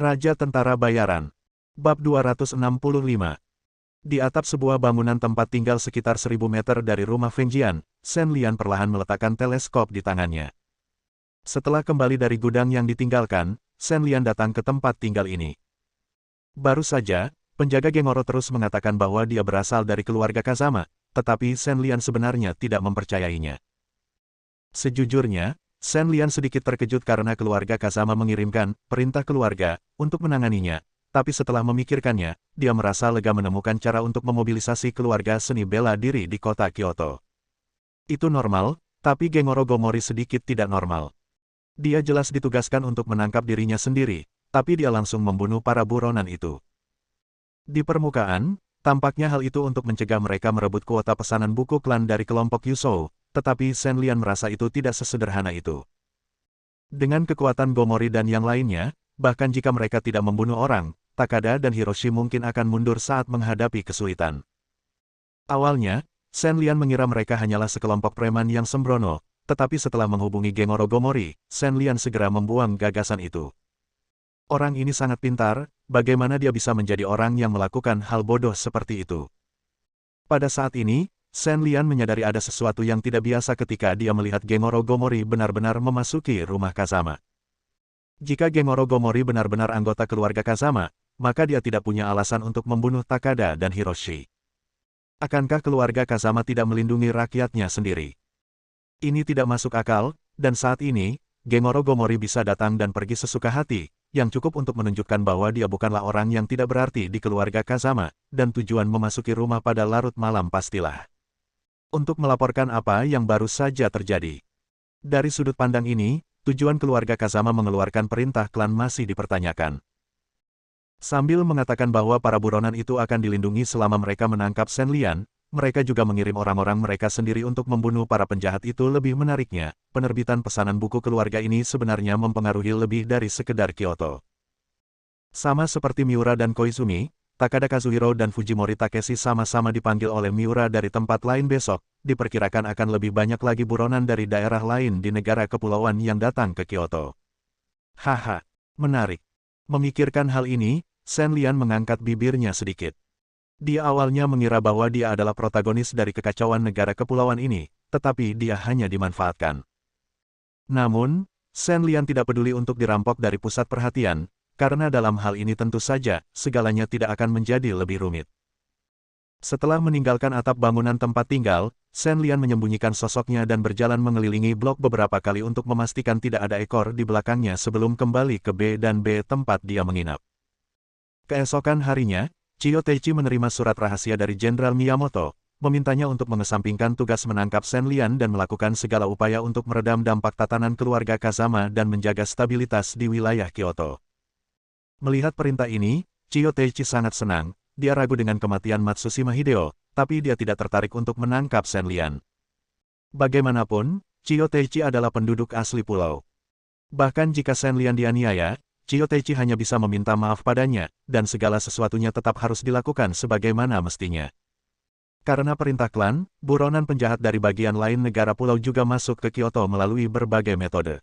Raja Tentara Bayaran. Bab 265. Di atap sebuah bangunan tempat tinggal sekitar 1000 meter dari rumah Feng Jian, Shen Lian perlahan meletakkan teleskop di tangannya. Setelah kembali dari gudang yang ditinggalkan, Shen Lian datang ke tempat tinggal ini. Baru saja, penjaga Gengoro terus mengatakan bahwa dia berasal dari keluarga Kazama, tetapi Shen Lian sebenarnya tidak mempercayainya. Sejujurnya, Shen Lian sedikit terkejut karena keluarga Kazama mengirimkan perintah keluarga untuk menanganinya, tapi setelah memikirkannya, dia merasa lega menemukan cara untuk memobilisasi keluarga seni bela diri di kota Kyoto. Itu normal, tapi Gengoro Gomori sedikit tidak normal. Dia jelas ditugaskan untuk menangkap dirinya sendiri, tapi dia langsung membunuh para buronan itu. Di permukaan, tampaknya hal itu untuk mencegah mereka merebut kuota pesanan buku klan dari kelompok Yusou, tetapi Shen Lian merasa itu tidak sesederhana itu. Dengan kekuatan Gomori dan yang lainnya, bahkan jika mereka tidak membunuh orang, Takada dan Hiroshi mungkin akan mundur saat menghadapi kesulitan. Awalnya, Shen Lian mengira mereka hanyalah sekelompok preman yang sembrono, tetapi setelah menghubungi Gengoro Gomori, Shen Lian segera membuang gagasan itu. Orang ini sangat pintar, bagaimana dia bisa menjadi orang yang melakukan hal bodoh seperti itu? Pada saat ini, Shen Lian menyadari ada sesuatu yang tidak biasa ketika dia melihat Gengoro Gomori benar-benar memasuki rumah Kazama. Jika Gengoro Gomori benar-benar anggota keluarga Kazama, maka dia tidak punya alasan untuk membunuh Takada dan Hiroshi. Akankah keluarga Kazama tidak melindungi rakyatnya sendiri? Ini tidak masuk akal, dan saat ini, Gengoro Gomori bisa datang dan pergi sesuka hati, yang cukup untuk menunjukkan bahwa dia bukanlah orang yang tidak berarti di keluarga Kazama, dan tujuan memasuki rumah pada larut malam pastilah untuk melaporkan apa yang baru saja terjadi. Dari sudut pandang ini, tujuan keluarga Kazama mengeluarkan perintah klan masih dipertanyakan. Sambil mengatakan bahwa para buronan itu akan dilindungi selama mereka menangkap Shen Lian, mereka juga mengirim orang-orang mereka sendiri untuk membunuh para penjahat itu. Lebih menariknya, penerbitan pesanan buku keluarga ini sebenarnya mempengaruhi lebih dari sekedar Kyoto. Sama seperti Miura dan Koizumi, Takada Kazuhiro dan Fujimori Takeshi sama-sama dipanggil oleh Miura dari tempat lain besok, diperkirakan akan lebih banyak lagi buronan dari daerah lain di negara kepulauan yang datang ke Kyoto. Haha, menarik. Memikirkan hal ini, Shen Lian mengangkat bibirnya sedikit. Dia awalnya mengira bahwa dia adalah protagonis dari kekacauan negara kepulauan ini, tetapi dia hanya dimanfaatkan. Namun, Shen Lian tidak peduli untuk dirampok dari pusat perhatian, karena dalam hal ini tentu saja, segalanya tidak akan menjadi lebih rumit. Setelah meninggalkan atap bangunan tempat tinggal, Shen Lian menyembunyikan sosoknya dan berjalan mengelilingi blok beberapa kali untuk memastikan tidak ada ekor di belakangnya sebelum kembali ke B dan B tempat dia menginap. Keesokan harinya, Chiyo Teichi menerima surat rahasia dari Jenderal Miyamoto, memintanya untuk mengesampingkan tugas menangkap Shen Lian dan melakukan segala upaya untuk meredam dampak tatanan keluarga Kazama dan menjaga stabilitas di wilayah Kyoto. Melihat perintah ini, Chiyo Teichi sangat senang. Dia ragu dengan kematian Matsushima Hideo, tapi dia tidak tertarik untuk menangkap Shen Lian. Bagaimanapun, Chiyo Teichi adalah penduduk asli pulau. Bahkan jika Shen Lian dianiaya, Chiyo Teichi hanya bisa meminta maaf padanya, dan segala sesuatunya tetap harus dilakukan sebagaimana mestinya. Karena perintah klan, buronan penjahat dari bagian lain negara pulau juga masuk ke Kyoto melalui berbagai metode.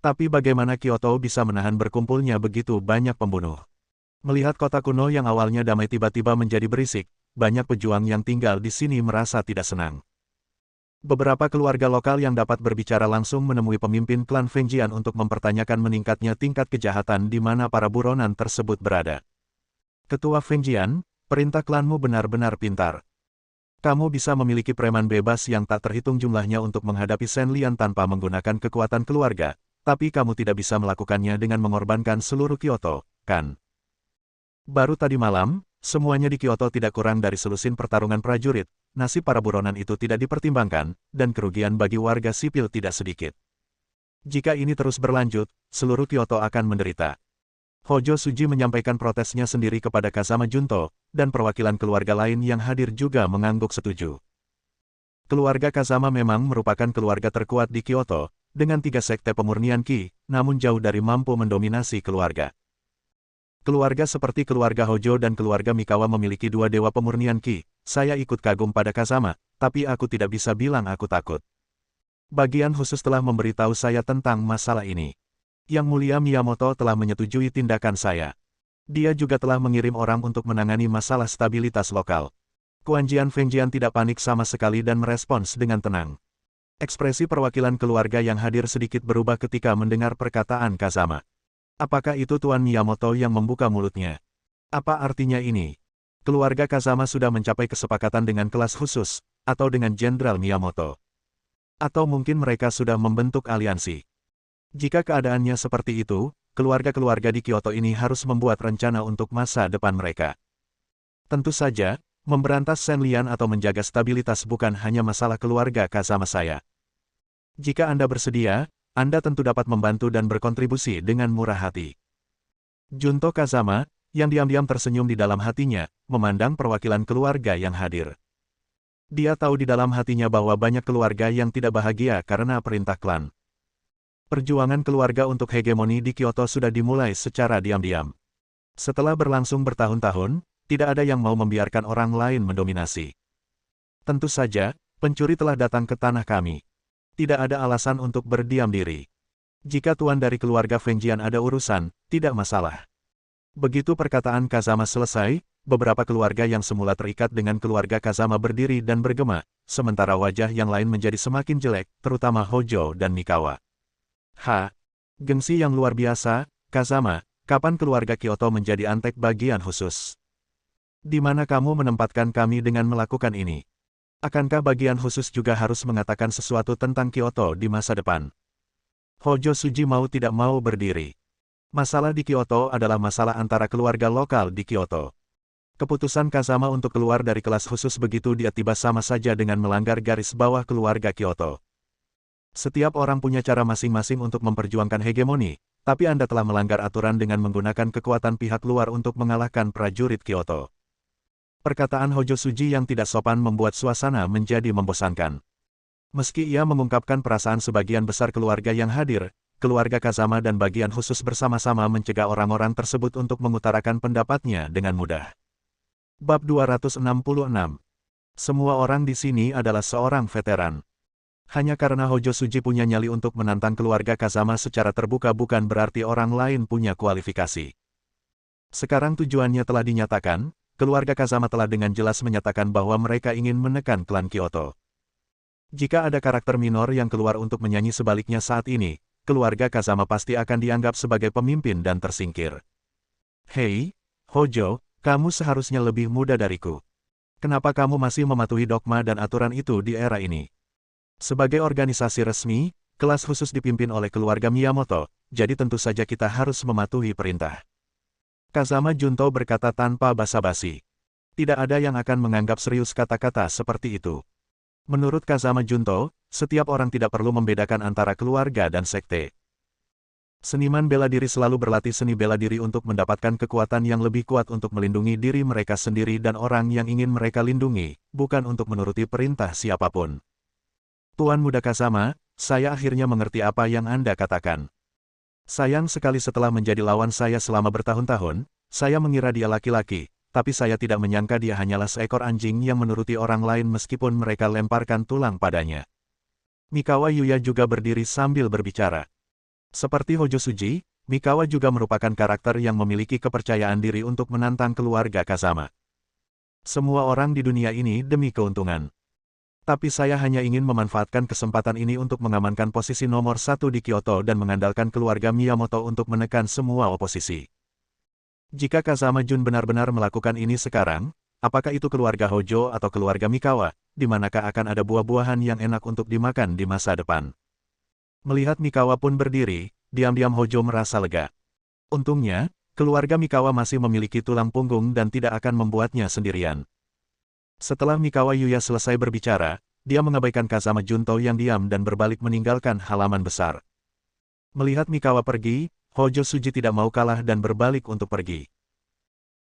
Tapi bagaimana Kyoto bisa menahan berkumpulnya begitu banyak pembunuh? Melihat kota kuno yang awalnya damai tiba-tiba menjadi berisik, banyak pejuang yang tinggal di sini merasa tidak senang. Beberapa keluarga lokal yang dapat berbicara langsung menemui pemimpin klan Feng Jian untuk mempertanyakan meningkatnya tingkat kejahatan di mana para buronan tersebut berada. Ketua Feng Jian, perintah klanmu benar-benar pintar. Kamu bisa memiliki preman bebas yang tak terhitung jumlahnya untuk menghadapi Shen Lian tanpa menggunakan kekuatan keluarga, tapi kamu tidak bisa melakukannya dengan mengorbankan seluruh Kyoto, kan? Baru tadi malam, semuanya di Kyoto tidak kurang dari selusin pertarungan prajurit, nasib para buronan itu tidak dipertimbangkan, dan kerugian bagi warga sipil tidak sedikit. Jika ini terus berlanjut, seluruh Kyoto akan menderita. Hojo Suji menyampaikan protesnya sendiri kepada Kazama Junto, dan perwakilan keluarga lain yang hadir juga mengangguk setuju. Keluarga Kazama memang merupakan keluarga terkuat di Kyoto, dengan 3 sekte pemurnian Ki, namun jauh dari mampu mendominasi keluarga. Keluarga seperti keluarga Hojo dan keluarga Mikawa memiliki 2 dewa pemurnian Ki. Saya ikut kagum pada Kazama, tapi aku tidak bisa bilang aku takut. Bagian khusus telah memberitahu saya tentang masalah ini. Yang Mulia Miyamoto telah menyetujui tindakan saya. Dia juga telah mengirim orang untuk menangani masalah stabilitas lokal. Kuanjian Fengjian tidak panik sama sekali dan merespons dengan tenang. Ekspresi perwakilan keluarga yang hadir sedikit berubah ketika mendengar perkataan Kazama. Apakah itu Tuan Miyamoto yang membuka mulutnya? Apa artinya ini? Keluarga Kazama sudah mencapai kesepakatan dengan kelas khusus, atau dengan Jenderal Miyamoto. Atau mungkin mereka sudah membentuk aliansi. Jika keadaannya seperti itu, keluarga-keluarga di Kyoto ini harus membuat rencana untuk masa depan mereka. Tentu saja, memberantas Senlian atau menjaga stabilitas bukan hanya masalah keluarga Kazama saya. Jika Anda bersedia, Anda tentu dapat membantu dan berkontribusi dengan murah hati. Junto Kazama, yang diam-diam tersenyum di dalam hatinya, memandang perwakilan keluarga yang hadir. Dia tahu di dalam hatinya bahwa banyak keluarga yang tidak bahagia karena perintah klan. Perjuangan keluarga untuk hegemoni di Kyoto sudah dimulai secara diam-diam. Setelah berlangsung bertahun-tahun, tidak ada yang mau membiarkan orang lain mendominasi. Tentu saja, pencuri telah datang ke tanah kami. Tidak ada alasan untuk berdiam diri. Jika tuan dari keluarga Fengjian ada urusan, tidak masalah. Begitu perkataan Kazama selesai, beberapa keluarga yang semula terikat dengan keluarga Kazama berdiri dan bergema, sementara wajah yang lain menjadi semakin jelek, terutama Hojo dan Mikawa. Gengsi yang luar biasa, Kazama, kapan keluarga Kyoto menjadi antek bagian khusus? Di mana kamu menempatkan kami dengan melakukan ini? Akankah bagian khusus juga harus mengatakan sesuatu tentang Kyoto di masa depan? Hojo Suji mau tidak mau berdiri. Masalah di Kyoto adalah masalah antara keluarga lokal di Kyoto. Keputusan Kazama untuk keluar dari kelas khusus begitu tiba-tiba sama saja dengan melanggar garis bawah keluarga Kyoto. Setiap orang punya cara masing-masing untuk memperjuangkan hegemoni, tapi Anda telah melanggar aturan dengan menggunakan kekuatan pihak luar untuk mengalahkan prajurit Kyoto. Perkataan Hojo Suji yang tidak sopan membuat suasana menjadi membosankan. Meski ia mengungkapkan perasaan sebagian besar keluarga yang hadir, keluarga Kazama dan bagian khusus bersama-sama mencegah orang-orang tersebut untuk mengutarakan pendapatnya dengan mudah. Bab 266. Semua orang di sini adalah seorang veteran. Hanya karena Hojo Suji punya nyali untuk menantang keluarga Kazama secara terbuka bukan berarti orang lain punya kualifikasi. Sekarang tujuannya telah dinyatakan, keluarga Kazama telah dengan jelas menyatakan bahwa mereka ingin menekan klan Kyoto. Jika ada karakter minor yang keluar untuk menyanyi sebaliknya saat ini, keluarga Kazama pasti akan dianggap sebagai pemimpin dan tersingkir. Hei, Hojo, kamu seharusnya lebih muda dariku. Kenapa kamu masih mematuhi dogma dan aturan itu di era ini? Sebagai organisasi resmi, kelas khusus dipimpin oleh keluarga Miyamoto, jadi tentu saja kita harus mematuhi perintah. Kazama Junto berkata tanpa basa-basi. Tidak ada yang akan menganggap serius kata-kata seperti itu. Menurut Kazama Junto, setiap orang tidak perlu membedakan antara keluarga dan sekte. Seniman bela diri selalu berlatih seni bela diri untuk mendapatkan kekuatan yang lebih kuat untuk melindungi diri mereka sendiri dan orang yang ingin mereka lindungi, bukan untuk menuruti perintah siapapun. Tuan Muda Kazama, saya akhirnya mengerti apa yang Anda katakan. Sayang sekali setelah menjadi lawan saya selama bertahun-tahun, saya mengira dia laki-laki, tapi saya tidak menyangka dia hanyalah seekor anjing yang menuruti orang lain meskipun mereka lemparkan tulang padanya. Mikawa Yuya juga berdiri sambil berbicara. Seperti Hojo Suji, Mikawa juga merupakan karakter yang memiliki kepercayaan diri untuk menantang keluarga Kazama. Semua orang di dunia ini demi keuntungan. Tapi saya hanya ingin memanfaatkan kesempatan ini untuk mengamankan posisi nomor 1 di Kyoto dan mengandalkan keluarga Miyamoto untuk menekan semua oposisi. Jika Kazama Jun benar-benar melakukan ini sekarang, apakah itu keluarga Hojo atau keluarga Mikawa, di manakah akan ada buah-buahan yang enak untuk dimakan di masa depan? Melihat Mikawa pun berdiri, diam-diam Hojo merasa lega. Untungnya, keluarga Mikawa masih memiliki tulang punggung dan tidak akan membuatnya sendirian. Setelah Mikawa Yuya selesai berbicara, dia mengabaikan Kazama Junto yang diam dan berbalik meninggalkan halaman besar. Melihat Mikawa pergi, Hojo Suji tidak mau kalah dan berbalik untuk pergi.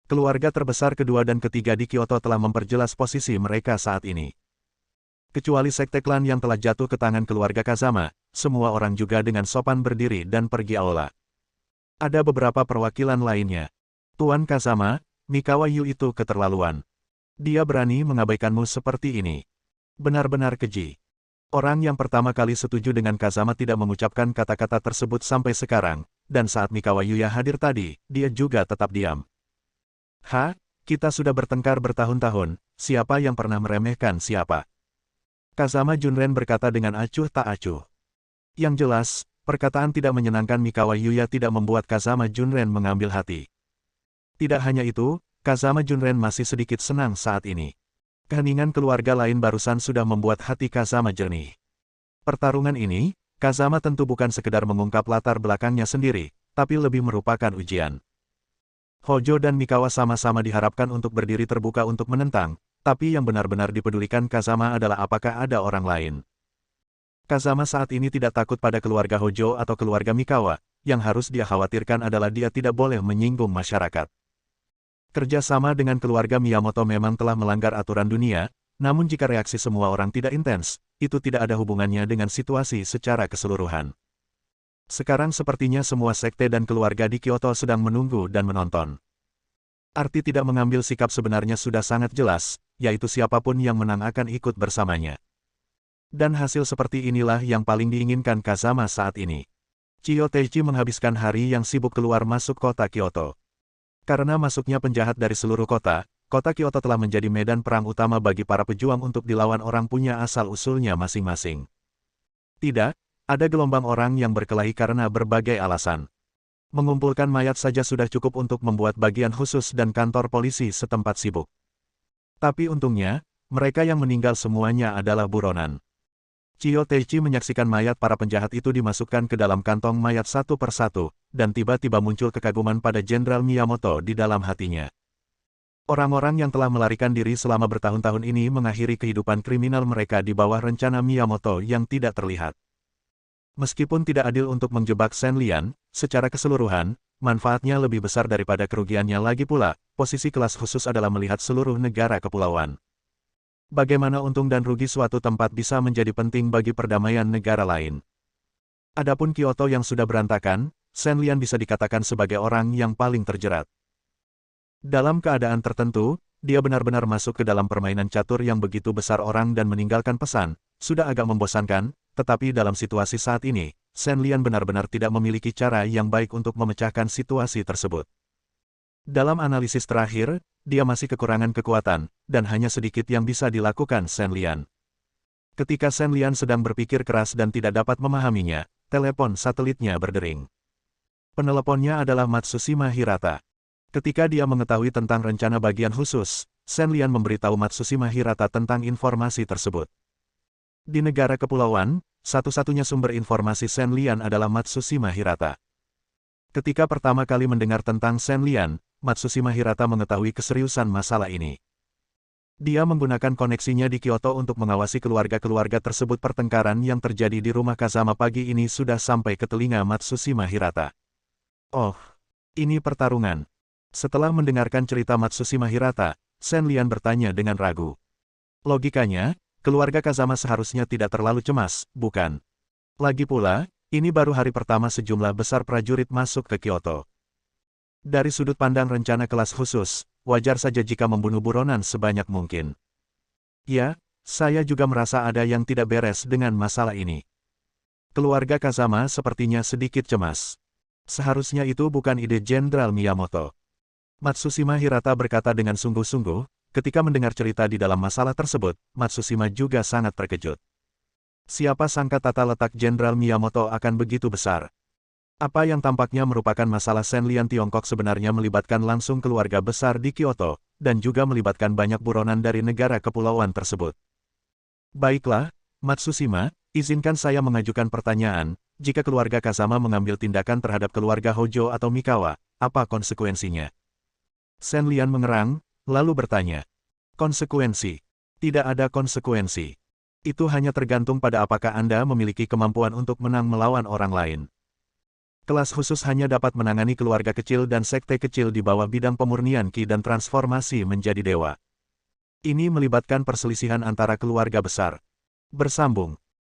Keluarga terbesar kedua dan ketiga di Kyoto telah memperjelas posisi mereka saat ini. Kecuali sekte klan yang telah jatuh ke tangan keluarga Kazama, semua orang juga dengan sopan berdiri dan pergi aula. Ada beberapa perwakilan lainnya. Tuan Kazama, Mikawa Yu itu keterlaluan. Dia berani mengabaikanmu seperti ini. Benar-benar keji. Orang yang pertama kali setuju dengan Kazama tidak mengucapkan kata-kata tersebut sampai sekarang, dan saat Mikawa Yuya hadir tadi, dia juga tetap diam. Kita sudah bertengkar bertahun-tahun, siapa yang pernah meremehkan siapa? Kazama Junren berkata dengan acuh tak acuh. Yang jelas, perkataan tidak menyenangkan Mikawa Yuya tidak membuat Kazama Junren mengambil hati. Tidak hanya itu, Kazama Junren masih sedikit senang saat ini. Keheningan keluarga lain barusan sudah membuat hati Kazama jernih. Pertarungan ini, Kazama tentu bukan sekedar mengungkap latar belakangnya sendiri, tapi lebih merupakan ujian. Hojo dan Mikawa sama-sama diharapkan untuk berdiri terbuka untuk menentang, tapi yang benar-benar dipedulikan Kazama adalah apakah ada orang lain. Kazama saat ini tidak takut pada keluarga Hojo atau keluarga Mikawa, yang harus dia khawatirkan adalah dia tidak boleh menyinggung masyarakat. Kerjasama dengan keluarga Miyamoto memang telah melanggar aturan dunia, namun jika reaksi semua orang tidak intens, itu tidak ada hubungannya dengan situasi secara keseluruhan. Sekarang sepertinya semua sekte dan keluarga di Kyoto sedang menunggu dan menonton. Arti tidak mengambil sikap sebenarnya sudah sangat jelas, yaitu siapapun yang menang akan ikut bersamanya. Dan hasil seperti inilah yang paling diinginkan Kazama saat ini. Chiyo Teichi menghabiskan hari yang sibuk keluar masuk kota Kyoto. Karena masuknya penjahat dari seluruh kota, kota Kyoto telah menjadi medan perang utama bagi para pejuang untuk dilawan orang punya asal-usulnya masing-masing. Tidak, ada gelombang orang yang berkelahi karena berbagai alasan. Mengumpulkan mayat saja sudah cukup untuk membuat bagian khusus dan kantor polisi setempat sibuk. Tapi untungnya, mereka yang meninggal semuanya adalah buronan. Chiyo Teichi menyaksikan mayat para penjahat itu dimasukkan ke dalam kantong mayat satu persatu, dan tiba-tiba muncul kekaguman pada Jenderal Miyamoto di dalam hatinya. Orang-orang yang telah melarikan diri selama bertahun-tahun ini mengakhiri kehidupan kriminal mereka di bawah rencana Miyamoto yang tidak terlihat. Meskipun tidak adil untuk menjebak Shen Lian, secara keseluruhan, manfaatnya lebih besar daripada kerugiannya lagi pula, posisi kelas khusus adalah melihat seluruh negara kepulauan. Bagaimana untung dan rugi suatu tempat bisa menjadi penting bagi perdamaian negara lain. Adapun Kyoto yang sudah berantakan, Shen Lian bisa dikatakan sebagai orang yang paling terjerat. Dalam keadaan tertentu, dia benar-benar masuk ke dalam permainan catur yang begitu besar orang dan meninggalkan pesan, sudah agak membosankan, tetapi dalam situasi saat ini, Shen Lian benar-benar tidak memiliki cara yang baik untuk memecahkan situasi tersebut. Dalam analisis terakhir, dia masih kekurangan kekuatan, dan hanya sedikit yang bisa dilakukan Shen Lian. Ketika Shen Lian sedang berpikir keras dan tidak dapat memahaminya, telepon satelitnya berdering. Peneleponnya adalah Matsushima Hirata. Ketika dia mengetahui tentang rencana bagian khusus, Shen Lian memberitahu Matsushima Hirata tentang informasi tersebut. Di negara kepulauan, satu-satunya sumber informasi Shen Lian adalah Matsushima Hirata. Ketika pertama kali mendengar tentang Shen Lian, Matsushima Hirata mengetahui keseriusan masalah ini. Dia menggunakan koneksinya di Kyoto untuk mengawasi keluarga-keluarga tersebut. Pertengkaran yang terjadi di rumah Kazama pagi ini sudah sampai ke telinga Matsushima Hirata. Oh, ini pertarungan. Setelah mendengarkan cerita Matsushima Hirata, Shen Lian bertanya dengan ragu. Logikanya, keluarga Kazama seharusnya tidak terlalu cemas, bukan? Lagi pula, ini baru hari pertama sejumlah besar prajurit masuk ke Kyoto. Dari sudut pandang rencana kelas khusus, wajar saja jika membunuh buronan sebanyak mungkin. Ya, saya juga merasa ada yang tidak beres dengan masalah ini. Keluarga Kazama sepertinya sedikit cemas. Seharusnya itu bukan ide Jenderal Miyamoto. Matsushima Hirata berkata dengan sungguh-sungguh. Ketika mendengar cerita di dalam masalah tersebut, Matsushima juga sangat terkejut. Siapa sangka tata letak Jenderal Miyamoto akan begitu besar. Apa yang tampaknya merupakan masalah Shen Lian Tiongkok sebenarnya melibatkan langsung keluarga besar di Kyoto, dan juga melibatkan banyak buronan dari negara kepulauan tersebut. Baiklah, Matsushima, izinkan saya mengajukan pertanyaan, jika keluarga Kazama mengambil tindakan terhadap keluarga Hojo atau Mikawa, apa konsekuensinya? Shen Lian mengerang, lalu bertanya. Konsekuensi? Tidak ada konsekuensi. Itu hanya tergantung pada apakah Anda memiliki kemampuan untuk menang melawan orang lain. Kelas khusus hanya dapat menangani keluarga kecil dan sekte kecil di bawah bidang pemurnian Ki dan transformasi menjadi dewa. Ini melibatkan perselisihan antara keluarga besar. Bersambung,